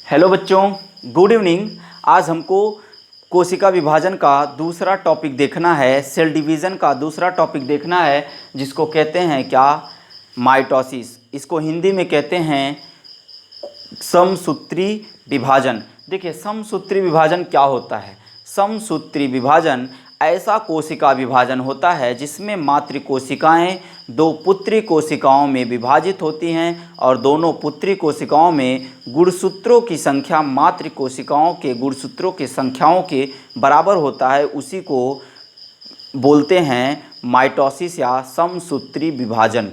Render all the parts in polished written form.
Hello बच्चों, good evening. आज हमको कोशिका विभाजन का दूसरा टॉपिक देखना है, सेल डिवीज़न का दूसरा टॉपिक देखना है, जिसको कहते हैं क्या, माइटोसिस। इसको हिंदी में कहते हैं समसूत्री विभाजन। देखिए, समसूत्री विभाजन क्या होता है। समसूत्री विभाजन ऐसा कोशिका विभाजन होता है जिसमें मातृ कोशिकाएं दो पुत्री कोशिकाओं में विभाजित होती हैं और दोनों पुत्री कोशिकाओं में गुणसूत्रों की संख्या मातृ कोशिकाओं के गुणसूत्रों की संख्याओं के बराबर होता है। उसी को बोलते हैं माइटोसिस या समसूत्री विभाजन।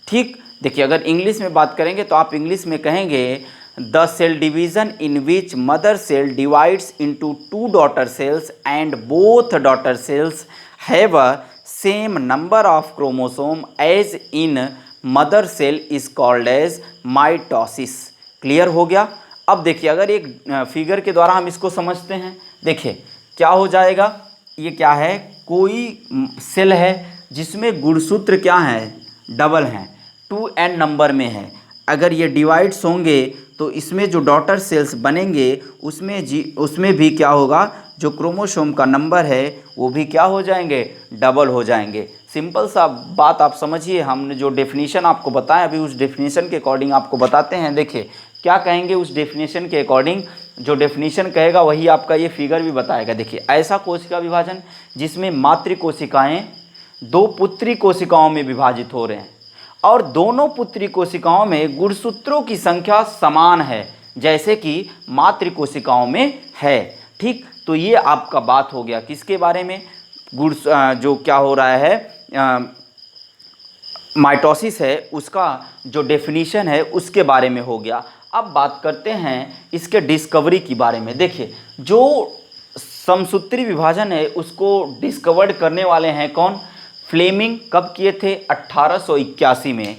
ठीक, देखिए, अगर इंग्लिश में बात करेंगे तो आप इंग्लिश में कहेंगे the cell division in which mother cell divides into two daughter cells and both daughter cells have a same number of chromosome as in mother cell is called as mitosis. Clear हो गया। अब देखिए, अगर एक figure के द्वारा हम इसको समझते हैं, देखिए क्या हो जाएगा। ये क्या है, कोई सेल है जिसमें गुणसूत्र क्या है, डबल हैं, 2n नंबर में है। अगर ये डिवाइड्स होंगे तो इसमें जो डॉटर सेल्स बनेंगे उसमें भी क्या होगा, जो क्रोमोसोम का नंबर है वो भी क्या हो जाएंगे, डबल हो जाएंगे। सिंपल सा बात आप समझिए। हमने जो डेफिनेशन आपको बताया अभी, उस डेफिनेशन के अकॉर्डिंग आपको बताते हैं। देखिए क्या कहेंगे उस डेफिनेशन के अकॉर्डिंग, जो डेफिनेशन कहेगा वही आपका ये फिगर भी बताएगा। देखिए, ऐसा कोशिका विभाजन जिसमें मातृ कोशिकाएं दो पुत्री कोशिकाओं में विभाजित हो रहे हैं और दोनों पुत्री कोशिकाओं में गुणसूत्रों की संख्या समान है, जैसे कि मातृ कोशिकाओं में है। ठीक, तो ये आपका बात हो गया किसके बारे में, जो क्या हो रहा है, माइटोसिस है, उसका जो डेफिनीशन है उसके बारे में हो गया। अब बात करते हैं इसके डिस्कवरी के बारे में। देखिए, जो समसूत्री विभाजन है उसको डिस्कवर्ड करने वाले हैं कौन, फ्लेमिंग। कब किए थे, 1881 में,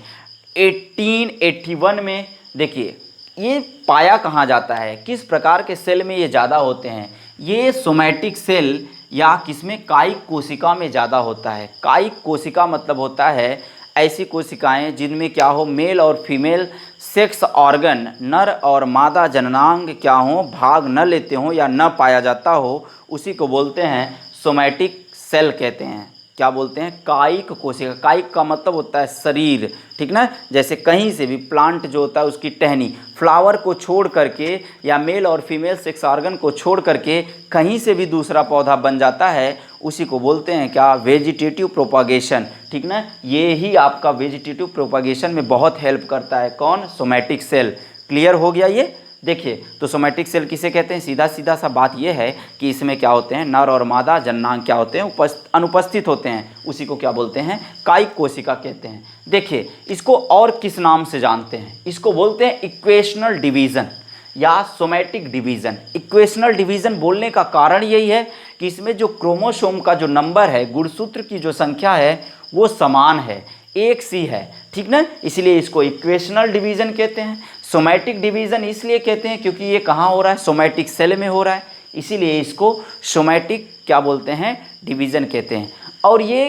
1881 में। देखिए, ये पाया कहाँ जाता है, किस प्रकार के सेल में ये ज़्यादा होते हैं। ये सोमैटिक सेल या किसमें, कायिक कोशिका में ज़्यादा होता है। कायिक कोशिका मतलब होता है ऐसी कोशिकाएं जिनमें क्या हो, मेल और फीमेल सेक्स ऑर्गन, नर और मादा जननांग क्या हो, भाग न लेते हो या न पाया जाता हो, उसी को बोलते हैं सोमैटिक सेल कहते हैं। क्या बोलते हैं, कायिक कोशिका। कायिक का मतलब होता है शरीर, ठीक ना। जैसे कहीं से भी प्लांट जो होता है उसकी टहनी, फ्लावर को छोड़ करके या मेल और फीमेल सेक्स ऑर्गन को छोड़ करके कहीं से भी दूसरा पौधा बन जाता है, उसी को बोलते हैं क्या, वेजिटेटिव प्रोपागेशन। ठीक ना, ये ही आपका वेजिटेटिव प्रोपागेशन में बहुत हेल्प करता है। कौन, सोमैटिक सेल। क्लियर हो गया ये। देखिए, तो सोमैटिक सेल किसे कहते हैं, सीधा सीधा सा बात यह है कि इसमें क्या होते हैं, नर और मादा जननांग क्या होते हैं, अनुपस्थित होते हैं, उसी को क्या बोलते हैं, कायिक कोशिका कहते हैं। देखिए, इसको और किस नाम से जानते हैं, इसको बोलते हैं इक्वेशनल डिवीज़न या सोमैटिक डिवीज़न। इक्वेशनल डिवीज़न बोलने का कारण यही है कि इसमें जो क्रोमोसोम का जो नंबर है, गुणसूत्र की जो संख्या है वो समान है, एक सी है, ठीक ना, इसलिए इसको इक्वेशनल डिवीज़न कहते हैं। सोमैटिक डिवीज़न इसलिए कहते हैं क्योंकि ये कहाँ हो रहा है, सोमैटिक सेल में हो रहा है, इसीलिए इसको सोमैटिक क्या बोलते हैं, डिवीज़न कहते हैं। और ये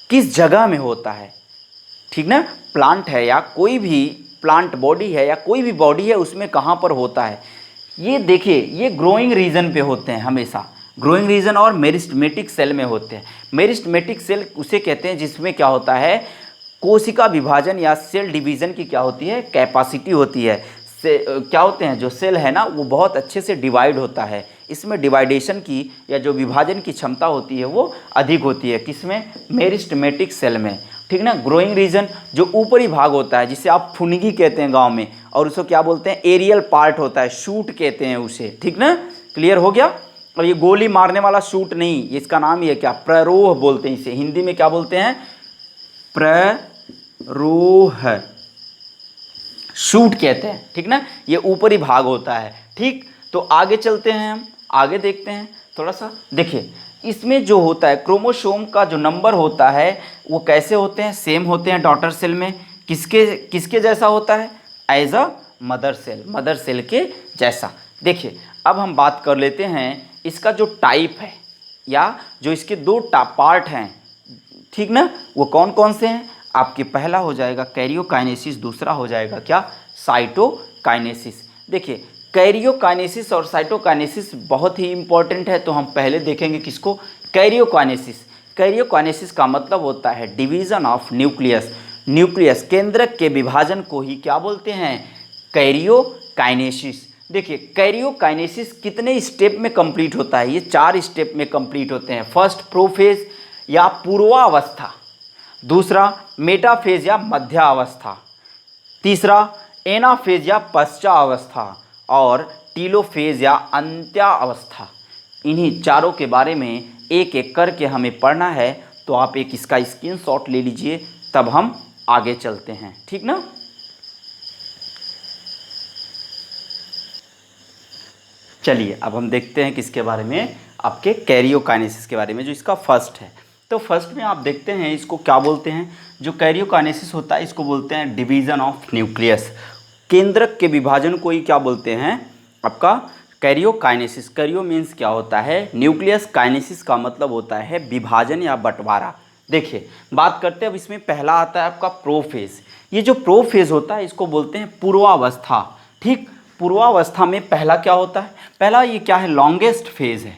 किस जगह में होता है, ठीक ना, प्लांट है या कोई भी प्लांट बॉडी है या कोई भी बॉडी है, उसमें कहाँ पर होता है। ये देखिए, ये ग्रोइंग रीजन पे होते हैं हमेशा, ग्रोइंग रीजन और मेरिस्टेमेटिक सेल में होते हैं। मेरिस्टेमेटिक सेल उसे कहते हैं जिसमें क्या होता है, कोशिका विभाजन या सेल डिवीज़न की क्या होती है, कैपेसिटी होती है। से क्या होते हैं, जो सेल है ना वो बहुत अच्छे से डिवाइड होता है, इसमें डिवाइडेशन की या जो विभाजन की क्षमता होती है वो अधिक होती है। किसमें, मेरिस्टेमेटिक सेल में, ठीक ना। ग्रोइंग रीजन जो ऊपरी भाग होता है, जिसे आप फुनगी कहते हैं गांव में, और उसको क्या बोलते हैं, एरियल पार्ट होता है, शूट कहते हैं उसे, ठीक ना। क्लियर हो गया। और ये गोली मारने वाला शूट नहीं, इसका नाम ही है क्या, प्ररोह बोलते हैं इसे, हिंदी में क्या बोलते हैं, प्ररोह, शूट कहते हैं, ठीक ना। ये ऊपरी भाग होता है। ठीक, तो आगे चलते हैं, हम आगे देखते हैं थोड़ा सा। देखिए, इसमें जो होता है क्रोमोसोम का जो नंबर होता है वो कैसे होते हैं, सेम होते हैं डॉटर सेल में। किसके किसके जैसा होता है, as a mother cell, mother cell के जैसा। देखिए, अब हम बात कर लेते हैं इसका जो टाइप है या जो इसके दो पार्ट हैं, ठीक ना, वो कौन कौन से हैं। आपके पहला हो जाएगा कैरियोकाइनेसिस, दूसरा हो जाएगा क्या, साइटोकाइनेसिस। देखिए, कैरियोकाइनेसिस और साइटोकाइनेसिस बहुत ही इंपॉर्टेंट है, तो हम पहले देखेंगे किसको, कैरियोकाइनेसिस। कैरियोकाइनेसिस का मतलब होता है डिवीज़न ऑफ न्यूक्लियस। न्यूक्लियस केंद्रक के विभाजन को ही क्या बोलते हैं, कैरियोकाइनेसिस। देखिए कैरियोकाइनेसिस कितने स्टेप में कंप्लीट होता है, ये 4 स्टेप में कंप्लीट होते हैं। फर्स्ट प्रोफेज या पूर्वावस्था, दूसरा मेटाफेज या मध्यावस्था, तीसरा एनाफेज या पश्चावस्था, और टीलोफेज या अंत्यावस्था। इन्हीं चारों के बारे में एक एक करके हमें पढ़ना है, तो आप एक इसका स्क्रीनशॉट ले लीजिए, तब हम आगे चलते हैं, ठीक ना। चलिए अब हम देखते हैं किसके बारे में, आपके कैरियोकाइनेसिस के बारे में, जो इसका फर्स्ट है। तो फर्स्ट में आप देखते हैं इसको क्या बोलते हैं, जो कैरियोकाइनेसिस होता है इसको बोलते हैं डिवीज़न ऑफ न्यूक्लियस। केंद्रक के विभाजन को ही क्या बोलते हैं, आपका कैरियोकाइनेसिस। कैरियो मीन्स क्या होता है, न्यूक्लियस। काइनेसिस का मतलब होता है विभाजन या बंटवारा। देखिए बात करते हैं अब इसमें पहला आता है आपका प्रोफेज। ये जो प्रोफेज होता है इसको बोलते हैं पूर्वावस्था, ठीक। पूर्वावस्था में पहला क्या होता है, पहला ये क्या है, लॉन्गेस्ट फेज है।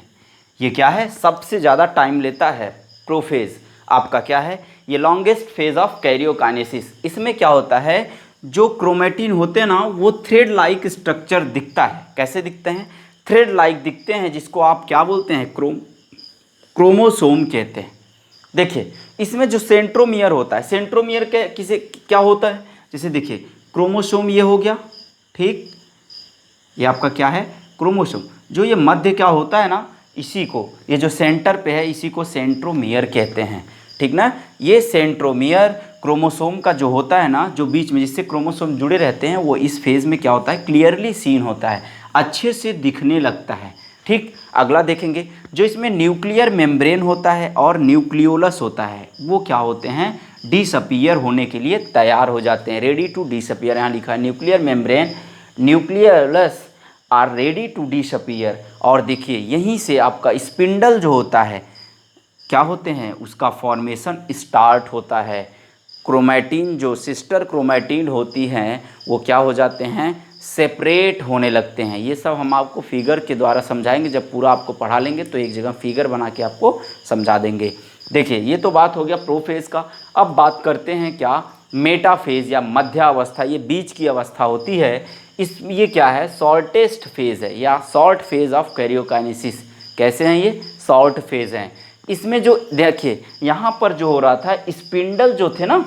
ये क्या है, सबसे ज़्यादा टाइम लेता है प्रोफेज आपका, क्या है ये, लॉन्गेस्ट फेज ऑफ कैरियोकाइनेसिस। इसमें क्या होता है, जो क्रोमेटिन होते हैं ना वो थ्रेड लाइक स्ट्रक्चर दिखता है। कैसे दिखते हैं, थ्रेड लाइक दिखते हैं, जिसको आप क्या बोलते हैं, क्रोमोसोम कहते हैं। देखिए इसमें जो सेंट्रोमियर होता है, सेंट्रोमियर के किसे क्या होता है, जैसे देखिए क्रोमोसोम ये हो गया, ठीक, ये आपका क्या है, क्रोमोसोम। जो ये मध्य क्या होता है ना, इसी को, ये जो सेंटर पे है इसी को सेंट्रोमियर कहते हैं, ठीक ना। ये सेंट्रोमियर क्रोमोसोम का जो होता है ना, जो बीच में जिससे क्रोमोसोम जुड़े रहते हैं, वो इस फेज़ में क्या होता है, क्लियरली सीन होता है, अच्छे से दिखने लगता है, ठीक। अगला देखेंगे, जो इसमें न्यूक्लियर मेम्ब्रेन होता है और न्यूक्लियोलस होता है, वो क्या होते हैं, डिसअपीयर होने के लिए तैयार हो जाते हैं, रेडी टू डिसअपीयर। यहाँ लिखा है nuclear membrane, nucleolus are ready to disappear. और देखिए यहीं से आपका स्पिंडल जो होता है, क्या होते हैं, उसका फॉर्मेशन स्टार्ट होता है। क्रोमैटिन जो सिस्टर क्रोमैटिन होती हैं वो क्या हो जाते हैं, सेपरेट होने लगते हैं। ये सब हम आपको फिगर के द्वारा समझाएंगे, जब पूरा आपको पढ़ा लेंगे तो एक जगह फिगर बना के आपको समझा देंगे। देखिए ये तो बात हो गया प्रोफेज का। अब बात करते हैं क्या, मेटाफेज या मध्यावस्था, ये बीच की अवस्था होती है। ये क्या है, शॉर्टेस्ट फेज है या शॉर्ट फेज ऑफ कैरियोकाइनेसिस। कैसे हैं ये, शॉर्ट फेज हैं। इसमें जो देखिए यहाँ पर जो हो रहा था, स्पिंडल जो थे ना,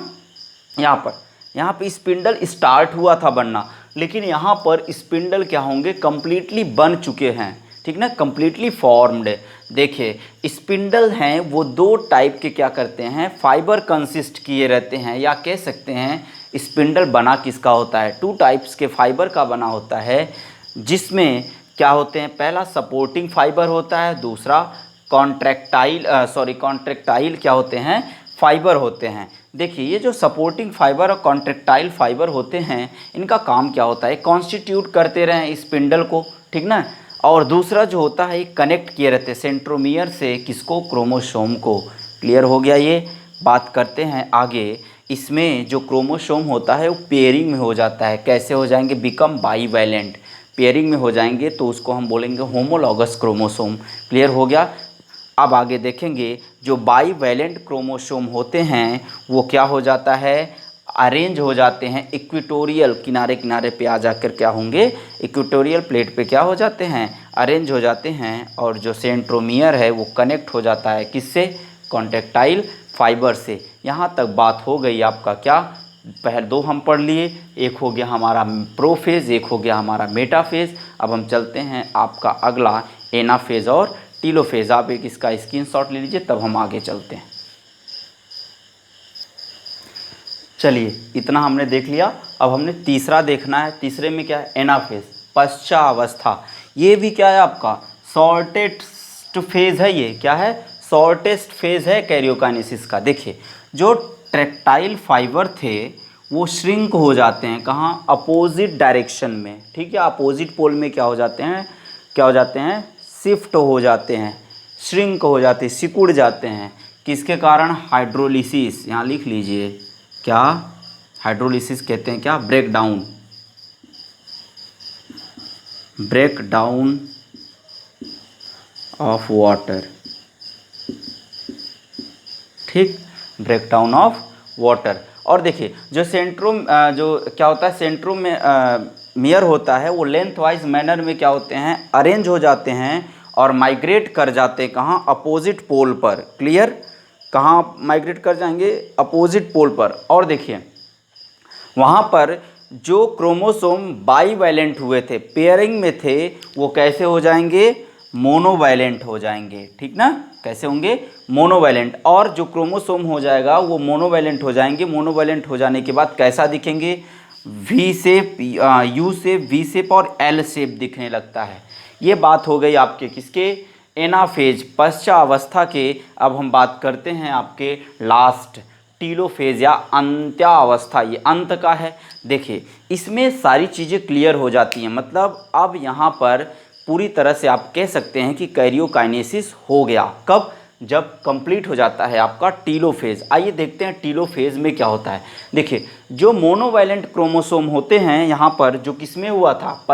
यहाँ पे स्पिंडल स्टार्ट हुआ था बनना, लेकिन यहाँ पर स्पिंडल क्या होंगे, कंप्लीटली बन चुके हैं, ठीक ना, कंप्लीटली फॉर्म्ड। देखिए स्पिंडल हैं वो 2 टाइप के क्या करते हैं, फाइबर कंसिस्ट किए रहते हैं, या कह सकते हैं स्पिंडल बना किसका होता है, 2 टाइप्स के फाइबर का बना होता है, जिसमें क्या होते हैं, पहला सपोर्टिंग फाइबर होता है, दूसरा कॉन्ट्रैक्टाइल क्या होते हैं, फाइबर होते हैं। देखिए ये जो सपोर्टिंग फाइबर और कॉन्ट्रैक्टाइल फाइबर होते हैं, इनका काम क्या होता है, कॉन्स्टिट्यूट करते रहें स्पिंडल को, ठीक ना। और दूसरा जो होता है, कनेक्ट किए रहते हैं सेंट्रोमियर से किसको, क्रोमोसोम को। क्लियर हो गया ये। बात करते हैं आगे, इसमें जो क्रोमोसोम होता है वो पेयरिंग में हो जाता है। कैसे हो जाएंगे, बिकम बाईवैलेंट, पेयरिंग में हो जाएंगे तो उसको हम बोलेंगे होमोलॉगस क्रोमोसोम। क्लियर हो गया। अब आगे देखेंगे, जो बाईवैलेंट क्रोमोसोम होते हैं वो क्या हो जाता है, अरेंज हो जाते हैं इक्वेटोरियल किनारे किनारे पे आ जाकर क्या होंगे, इक्वेटोरियल प्लेट पे क्या हो जाते हैं, अरेंज हो जाते हैं। और जो सेंट्रोमियर है वो कनेक्ट हो जाता है किससे, कॉन्ट्रैक्टाइल फाइबर से। यहाँ तक बात हो गई आपका क्या, पहले 2 हम पढ़ लिए, एक हो गया हमारा प्रोफेज, एक हो गया हमारा मेटाफेज। अब हम चलते हैं आपका अगला एनाफेज और टीलोफेज। आप एक इसका स्क्रीनशॉट ले लीजिए, तब हम आगे चलते हैं। चलिए इतना हमने देख लिया। अब हमने तीसरा देखना है। तीसरे में क्या है, एनाफेज, पश्चावस्था। ये भी क्या है आपका, शॉर्टेस्ट फेज है। ये क्या है, शॉर्टेस्ट फेज है कैरियोकाइनेसिस का। देखिए जो ट्रैक्टाइल फाइबर थे वो श्रिंक हो जाते हैं, कहाँ, अपोजिट डायरेक्शन में, ठीक है। अपोजिट पोल में क्या हो जाते हैं, शिफ्ट हो जाते हैं, श्रिंक हो जाते हैं, सिकुड़ जाते हैं। किसके कारण, हाइड्रोलिसिस। यहाँ लिख लीजिए, क्या हाइड्रोलिसिस कहते हैं, क्या, break down. Break down of water, ठीक, ब्रेक डाउन ऑफ वाटर। और देखिए जो सेंट्रोम जो क्या होता है सेंट्रोम में मियर होता है वो लेंथ वाइज मैनर में क्या होते हैं अरेंज हो जाते हैं और माइग्रेट कर जाते हैं कहाँ, अपोजिट पोल पर। क्लियर, कहाँ माइग्रेट कर जाएंगे, अपोजिट पोल पर। और देखिए वहाँ पर जो क्रोमोसोम बाईवैलेंट हुए थे, पेयरिंग में थे, वो कैसे हो जाएंगे, मोनोवैलेंट हो जाएंगे, ठीक ना, कैसे होंगे, मोनोवैलेंट। और जो क्रोमोसोम हो जाएगा वो मोनोवैलेंट हो जाएंगे। मोनोवैलेंट हो जाने के बाद कैसा दिखेंगे, V shape, U shape, V shape और एल शेप दिखने लगता है। ये बात हो गई आपके किसके, एनाफेज, पश्चावस्था के। अब हम बात करते हैं आपके लास्ट टीलोफेज या अंत्यावस्था, ये अंत का है। देखिए इसमें सारी चीज़ें क्लियर हो जाती हैं, मतलब अब यहाँ पर पूरी तरह से आप कह सकते हैं कि कैरियोकाइनेसिस हो गया। कब, जब कंप्लीट हो जाता है आपका टीलोफेज। आइए देखते हैं टीलोफेज में क्या होता है। देखिए जो मोनोवैलेंट क्रोमोसोम होते हैं यहाँ पर, जो किसमें हुआ था,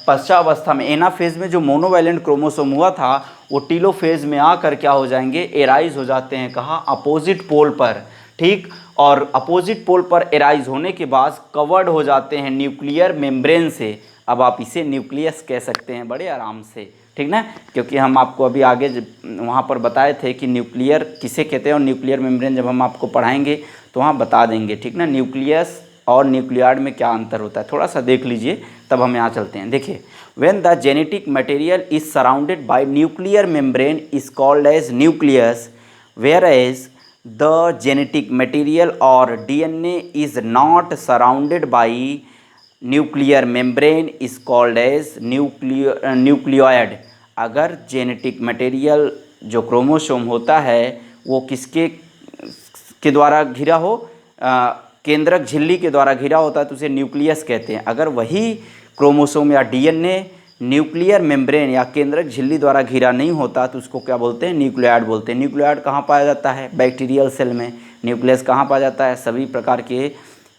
पश्चावस्था में एनाफेज में जो मोनोवैलेंट क्रोमोसोम हुआ था वो टीलोफेज में आकर क्या हो जाएंगे, एराइज हो जाते हैं कहाँ, अपोजिट पोल पर, ठीक। और अपोजिट पोल पर एराइज होने के बाद कवर्ड हो जाते हैं न्यूक्लियर मेम्ब्रेन से। अब आप इसे न्यूक्लियस कह सकते हैं बड़े आराम से, ठीक ना, क्योंकि हम आपको अभी आगे वहाँ पर बताए थे कि न्यूक्लियर किसे कहते हैं और न्यूक्लियर मेम्ब्रेन जब हम आपको पढ़ाएंगे तो वहाँ बता देंगे, ठीक ना, न्यूक्लियस और न्यूक्लियाइड में क्या अंतर होता है, थोड़ा सा देख लीजिए तब हम यहाँ चलते हैं। देखिए when the genetic material is surrounded by nuclear membrane is called as nucleus, whereas the genetic material और DNA is not surrounded by nuclear membrane is called as nucleoid. अगर जेनेटिक मटेरियल जो chromosome होता है वो किसके के द्वारा घिरा हो, केंद्रक झिल्ली के द्वारा घिरा होता है तो उसे न्यूक्लियस कहते हैं। अगर वही क्रोमोसोम या डीएनए न्यूक्लियर मेम्ब्रेन या केंद्रक झिल्ली द्वारा घिरा नहीं होता तो उसको क्या बोलते हैं, न्यूक्लियोइड बोलते हैं। न्यूक्लियोइड कहाँ पाया जाता है, बैक्टीरियल सेल में। न्यूक्लियस कहाँ पाया जाता है, सभी प्रकार के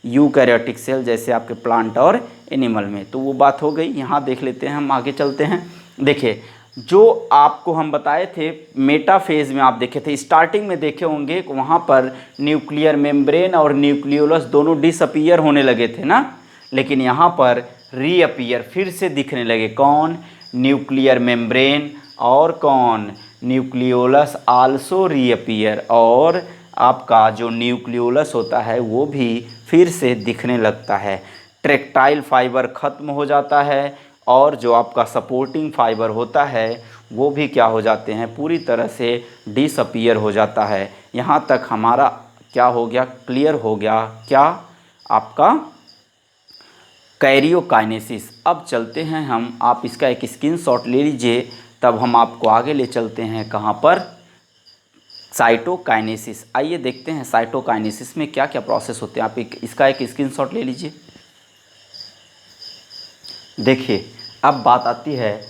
यूकैरियोटिक सेल जैसे आपके प्लांट और एनिमल में। तो वो बात हो गई। यहाँ देख लेते हैं, हम आगे चलते हैं। देखिए जो आपको हम बताए थे मेटाफेज में, आप देखे थे स्टार्टिंग में देखे होंगे, वहाँ पर न्यूक्लियर मेम्ब्रेन और न्यूक्लियोलस दोनों डिसअपीयर होने लगे थे ना, लेकिन यहाँ पर रीअपीयर, फिर से दिखने लगे। कौन, न्यूक्लियर मेम्ब्रेन और कौन, न्यूक्लियोलस आल्सो रीअपीयर। और आपका जो न्यूक्लियोलस होता है वो भी फिर से दिखने लगता है। ट्रैक्टाइल फाइबर ख़त्म हो जाता है और जो आपका सपोर्टिंग फाइबर होता है वो भी क्या हो जाते हैं, पूरी तरह से डिसअपीयर हो जाता है। यहाँ तक हमारा क्या हो गया, क्लियर हो गया, क्या आपका कैरियोकाइनेसिस। अब चलते हैं हम, आप इसका एक स्क्रीनशॉट ले लीजिए, तब हम आपको आगे ले चलते हैं कहाँ पर, साइटोकाइनेसिस। आइए देखते हैं साइटोकाइनेसिस में क्या क्या प्रोसेस होते हैं। आप इसका एक स्क्रीनशॉट ले लीजिए। देखिए अब बात आती है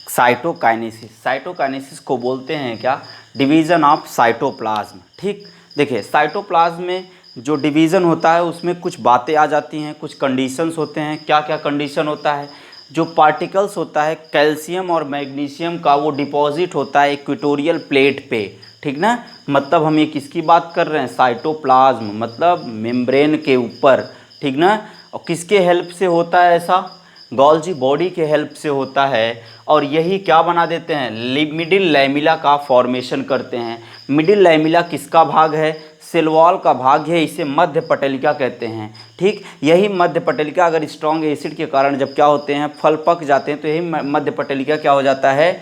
साइटोकाइनेसिस। साइटोकाइनेसिस को बोलते हैं क्या, डिवीज़न ऑफ साइटोप्लाज्म, ठीक। देखिए साइटोप्लाज्म में जो डिवीज़न होता है उसमें कुछ बातें आ जाती हैं, कुछ कंडीशंस होते हैं। क्या क्या कंडीशन होता है, जो पार्टिकल्स होता है कैल्शियम और मैग्नीशियम का, वो डिपॉजिट होता है इक्वेटोरियल प्लेट पे, ठीक ना। मतलब हम ये किसकी बात कर रहे हैं, साइटोप्लाज्म, मतलब मेम्ब्रेन के ऊपर, ठीक ना। और किसके हेल्प से होता है ऐसा, गोल्जी बॉडी के हेल्प से होता है। और यही क्या बना देते हैं, मिडिल लैमिला का फॉर्मेशन करते हैं। मिडिल लैमिला किसका भाग है, सेल वॉल का भाग है, इसे मध्य पटलिका कहते हैं, ठीक। यही मध्य पटलिका अगर स्ट्रॉन्ग एसिड के कारण जब क्या होते हैं, फल पक जाते हैं तो यही मध्य पटलिका क्या हो जाता है,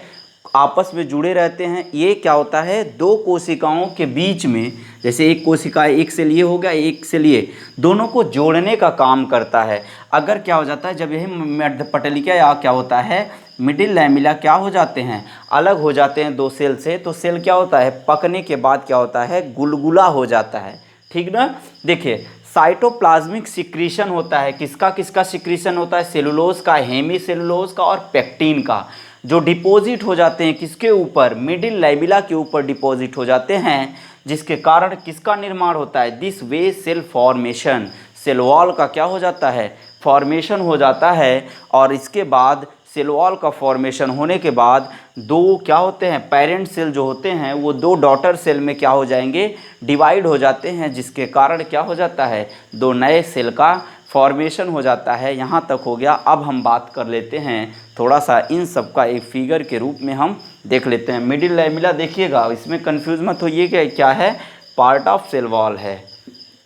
आपस में जुड़े रहते हैं। ये क्या होता है, दो कोशिकाओं के बीच में, जैसे एक कोशिका एक से लिए हो गया, एक से लिए, दोनों को जोड़ने का काम करता है। अगर क्या हो जाता है, जब यही मध्य पटलिका या क्या होता है मिडिल लैमिला क्या हो जाते हैं, अलग हो जाते हैं दो सेल से, तो सेल क्या होता है, पकने के बाद क्या होता है, गुलगुला हो जाता है, ठीक ना। देखिए साइटोप्लाज्मिक सिक्रीशन होता है, किसका किसका सिक्रीशन होता है, सेलुलोज का, हेमी सेलुलोज का और पेक्टिन का, जो डिपॉजिट हो जाते हैं किसके ऊपर, मिडिल लैमिला के ऊपर डिपॉजिट हो जाते हैं, जिसके कारण किसका निर्माण होता है, this way cell formation, cell wall का क्या हो जाता है, फॉर्मेशन हो जाता है और इसके बाद सेल वॉल का फॉर्मेशन होने के बाद दो क्या होते हैं, पेरेंट सेल जो होते हैं वो दो डॉटर सेल में क्या हो जाएंगे, डिवाइड हो जाते हैं, जिसके कारण क्या हो जाता है, दो नए सेल का फॉर्मेशन हो जाता है। यहाँ तक हो गया। अब हम बात कर लेते हैं थोड़ा सा इन सब का एक फिगर के रूप में हम देख लेते हैं। मिडिल लैमेला देखिएगा, इसमें कंफ्यूज मत होइए कि क्या है, पार्ट ऑफ सेल वॉल है।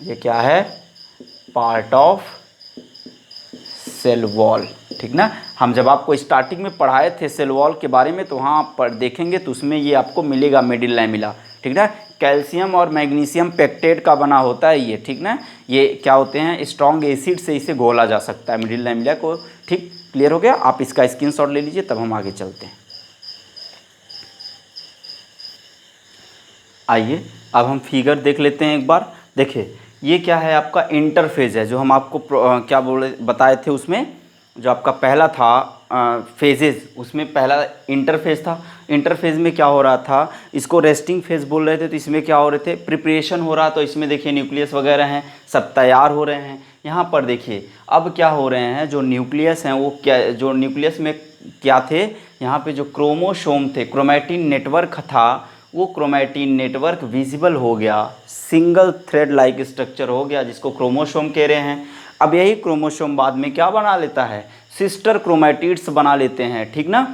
ये क्या है, पार्ट ऑफ सेल वॉल, ठीक ना। हम जब आपको स्टार्टिंग में पढ़ाए थे सेल वॉल के बारे में तो वहाँ आप देखेंगे तो उसमें ये आपको मिलेगा मिडिल लैमेला, ठीक ना। कैल्शियम और मैग्नीशियम पेक्टेट का बना होता है ये, ठीक ना। ये क्या होते हैं, स्ट्रॉन्ग एसिड से इसे घोला जा सकता है मिडिल लैमेला को, ठीक। क्लियर हो गया। आप इसका स्क्रीनशॉट ले लीजिए, तब हम आगे चलते हैं। आइए अब हम फिगर देख लेते हैं एक बार। देखिए ये क्या है, आपका इंटरफेज है, जो हम आपको क्या बोले बताए थे उसमें, जो आपका पहला था फेजेस, उसमें पहला इंटरफेज था। इंटरफेज में क्या हो रहा था, इसको रेस्टिंग फेज बोल रहे थे, तो इसमें क्या हो रहे थे, प्रिपरेशन हो रहा। तो इसमें देखिए न्यूक्लियस वगैरह हैं, सब तैयार हो रहे हैं। यहाँ पर देखिए अब क्या हो रहे हैं, जो न्यूक्लियस हैं वो क्या, जो न्यूक्लियस में क्या थे, यहाँ पे जो क्रोमोसोम थे, क्रोमैटिन नेटवर्क था, वो क्रोमैटिन नेटवर्क विजिबल हो गया, सिंगल थ्रेड लाइक स्ट्रक्चर हो गया, जिसको क्रोमोसोम कह रहे हैं। अब यही क्रोमोसोम बाद में क्या बना लेता है, सिस्टर क्रोमैटिड्स बना लेते हैं, ठीक ना।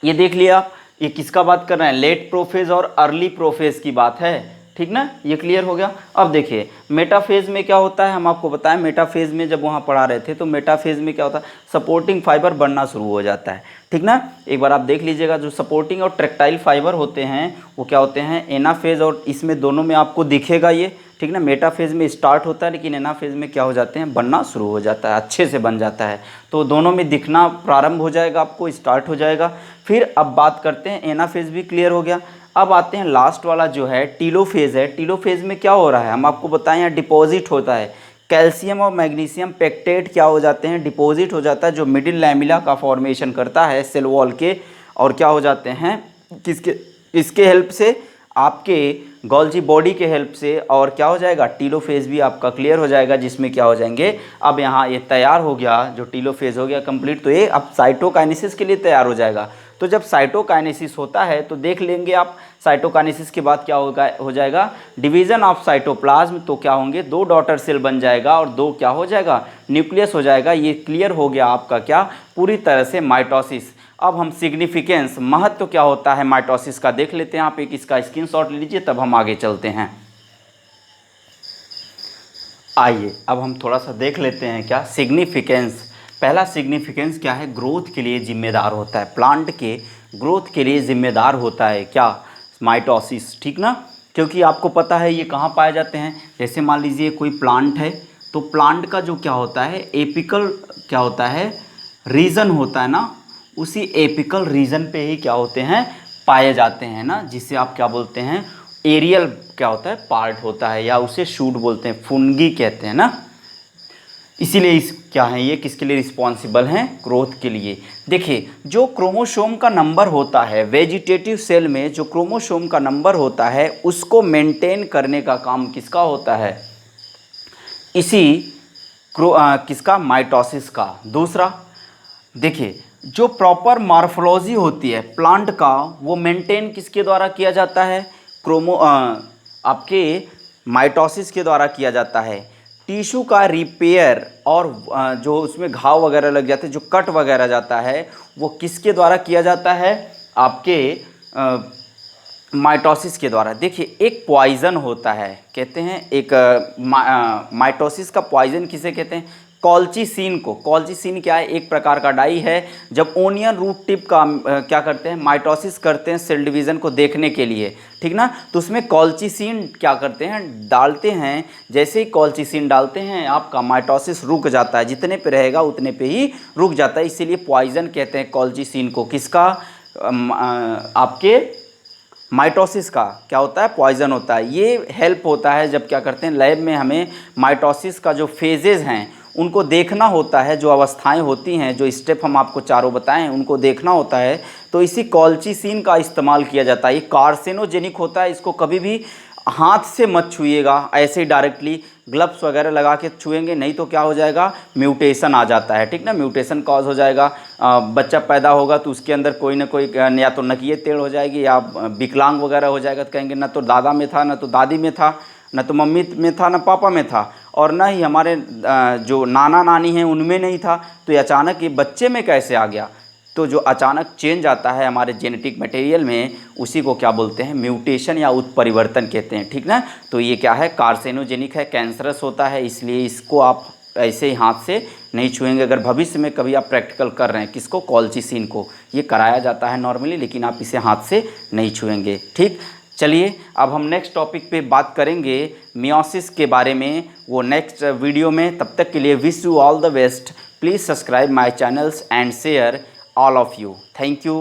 ये देख लिया, ये किसका बात कर रहे हैं, लेट प्रोफेज और अर्ली प्रोफेज की बात है, ठीक ना। ये क्लियर हो गया। अब देखिए मेटाफेज में क्या होता है, हम आपको बताएं मेटाफेज में जब वहाँ पढ़ा रहे थे तो मेटाफेज में क्या होता है, सपोर्टिंग फाइबर बनना शुरू हो जाता है, ठीक ना। एक बार आप देख लीजिएगा, जो सपोर्टिंग और ट्रैक्टाइल फाइबर होते हैं वो क्या होते हैं, एनाफेज, और इसमें दोनों में आपको दिखेगा ये, ठीक ना। मेटाफेज में स्टार्ट होता है, लेकिन एनाफेज में क्या हो जाते हैं, बनना शुरू हो जाता है, अच्छे से बन जाता है। तो दोनों में दिखना प्रारंभ हो जाएगा, आपको स्टार्ट हो जाएगा। फिर अब बात करते हैं, एनाफेज भी क्लियर हो गया। अब आते हैं लास्ट वाला जो है टीलोफेज है। टीलोफेज में क्या हो रहा है, हम आपको बताएं, यहाँ डिपॉजिट होता है, कैल्शियम और मैग्नीशियम पेक्टेट क्या हो जाते हैं, डिपॉजिट हो जाता है, जो मिडिल लैमेला का फॉर्मेशन करता है सेल वॉल के। और क्या हो जाते हैं, किसके, इसके हेल्प से, आपके गोल्जी बॉडी के हेल्प से। और क्या हो जाएगा, टीलोफेज भी आपका क्लियर हो जाएगा, जिसमें क्या हो जाएंगे, अब यहाँ ये तैयार हो गया, जो टीलोफेज हो गया कंप्लीट, तो ये अब साइटोकाइनेसिस के लिए तैयार हो जाएगा। तो जब साइटोकाइनेसिस होता है तो देख लेंगे आप, साइटोकाइनेसिस के बाद क्या होगा, हो जाएगा डिवीज़न ऑफ साइटोप्लाज्म। तो क्या होंगे, दो डॉटर सेल बन जाएगा और दो क्या हो जाएगा, न्यूक्लियस हो जाएगा। ये क्लियर हो गया आपका क्या, पूरी तरह से माइटोसिस। अब हम सिग्निफिकेंस, महत्व क्या होता है माइटोसिस का देख लेते हैं। आप एक इसका स्क्रीनशॉट ले लीजिए, तब हम आगे चलते हैं। आइए अब हम थोड़ा सा देख लेते हैं क्या सिग्निफिकेंस। पहला सिग्निफिकेंस क्या है, ग्रोथ के लिए जिम्मेदार होता है, प्लांट के ग्रोथ के लिए जिम्मेदार होता है क्या, माइटोसिस, ठीक ना। क्योंकि आपको पता है ये कहाँ पाए जाते हैं, जैसे मान लीजिए कोई प्लांट है, तो प्लांट का जो क्या होता है, एपिकल क्या होता है, रीजन होता है ना, उसी एपिकल रीजन पे ही क्या होते हैं, पाए जाते हैं ना, जिसे आप क्या बोलते हैं, एरियल क्या होता है, पार्ट होता है, या उसे शूट बोलते हैं, फुनगी कहते हैं ना। इसीलिए इस क्या है, ये किसके लिए रिस्पॉन्सिबल हैं, ग्रोथ के लिए। देखिए जो क्रोमोसोम का नंबर होता है वेजिटेटिव सेल में, जो क्रोमोसोम का नंबर होता है उसको मेंटेन करने का काम किसका होता है, इसी किसका, माइटोसिस का। दूसरा देखिए जो प्रॉपर मॉर्फोलॉजी होती है प्लांट का, वो मेंटेन किसके द्वारा किया जाता है, आपके माइटोसिस के द्वारा किया जाता है। टिश्यू का रिपेयर और जो उसमें घाव वगैरह लग जाते हैं, जो कट वगैरह जाता है, वो किसके द्वारा किया जाता है, आपके माइटोसिस के द्वारा। देखिए एक पॉइज़न होता है, कहते हैं एक माइटोसिस का पॉइज़न किसे कहते हैं, कॉल्चिसिन को। कॉल्चिसिन क्या है, एक प्रकार का डाई है। जब ओनियन रूट टिप का क्या करते हैं, माइटोसिस करते हैं सेल डिवीज़न को देखने के लिए, ठीक ना, तो उसमें कॉल्चिसिन क्या करते हैं, डालते हैं। जैसे ही कॉल्चिसिन डालते हैं आपका माइटोसिस रुक जाता है, जितने पे रहेगा उतने पे ही रुक जाता है। इसीलिए पॉइज़न कहते हैं कॉल्चिसिन को, किसका, आपके माइटोसिस का क्या होता है, पॉइज़न होता है। ये हेल्प होता है जब क्या करते हैं, लैब में हमें माइटोसिस का जो फेजेज़ हैं उनको देखना होता है, जो अवस्थाएं होती हैं, जो स्टेप हम आपको चारों बताएं उनको देखना होता है। तो इसी कॉल्चिसिन का इस्तेमाल किया जाता है। ये कार्सिनोजेनिक होता है, इसको कभी भी हाथ से मत छुइएगा, ऐसे ही डायरेक्टली ग्लव्स वगैरह लगा के छुएंगे, नहीं तो क्या हो जाएगा, म्यूटेशन आ जाता है, ठीक ना, म्यूटेशन कॉज हो जाएगा। बच्चा पैदा होगा तो उसके अंदर कोई ना कोई या तो नकिए टेढ़ हो जाएगी या विकलांग वगैरह हो जाएगा, तो कहेंगे ना तो दादा में था, ना तो दादी में था, ना तो मम्मी में था, ना पापा में था, और ना ही हमारे जो नाना नानी हैं उनमें नहीं था, तो ये अचानक ये बच्चे में कैसे आ गया। तो जो अचानक चेंज आता है हमारे जेनेटिक मटेरियल में, उसी को क्या बोलते हैं, म्यूटेशन या उत्परिवर्तन कहते हैं, ठीक ना। तो ये क्या है, कार्सिनोजेनिक है, कैंसरस होता है, इसलिए इसको आप ऐसे ही हाथ से नहीं छुएंगे। अगर भविष्य में कभी आप प्रैक्टिकल कर रहे हैं, किसको, कॉल्चिसिन को, ये कराया जाता है नॉर्मली, लेकिन आप इसे हाथ से नहीं छुएंगे, ठीक। चलिए अब हम नेक्स्ट टॉपिक पे बात करेंगे मियोसिस के बारे में, वो नेक्स्ट वीडियो में। तब तक के लिए wish you all the best. Please subscribe my channels and share all of you. Thank you.